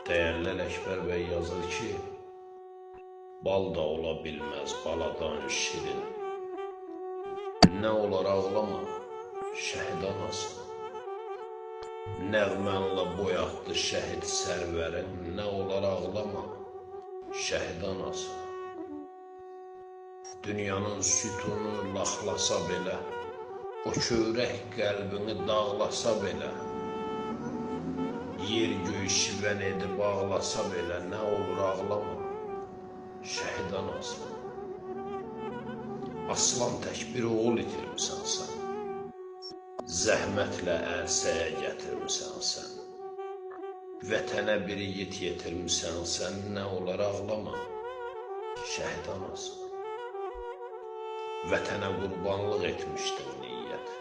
Değerli Ələkbər bəy yazır ki, bal da ola bilməz baladan şirin. Nə olar ağlama, şəhid anası. Nəğmənlə boyatdı şəhid sərvərin. Nə olar ağlama, şəhid anası. Dünyanın sütunu laxlasa belə, o kövrək qəlbini dağlasa belə, yer göy şivən edib ağlasa belə, nə olur ağlama, şəhid anası. Aslan tək bir oğul itirmisən sən, zəhmətlə ərsəyə gətirmisən sən, vətənə bir yiğit yetirmisən sən, nə olar ağlama, şəhid anası. Vətənə qurbanlıq etmişdin niyyət,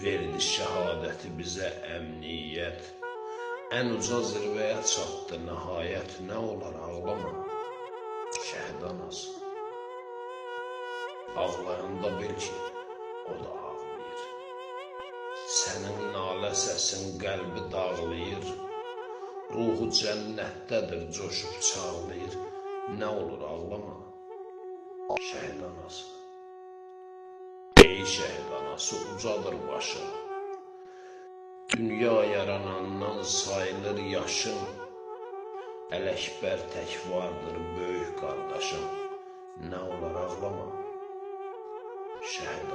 verdi şəhadəti bizə əmniyyət, ən uca zirvəyə çatdı nəhayət, nə olar ağlama, şəhid anası. Ağlayanda bil ki, o da ağlayır, sənin nalə səsin qəlbi dağlayır, ruhu cənnətdədir, coşub çağlayır, nə olur ağlama, şəhid anası. Ey şəhid anası, ucadır başın, dünya yaranandan sayılır yaşın, Ələkbər tək vardır böyük qardaşım, nə olar ağlama, şəhid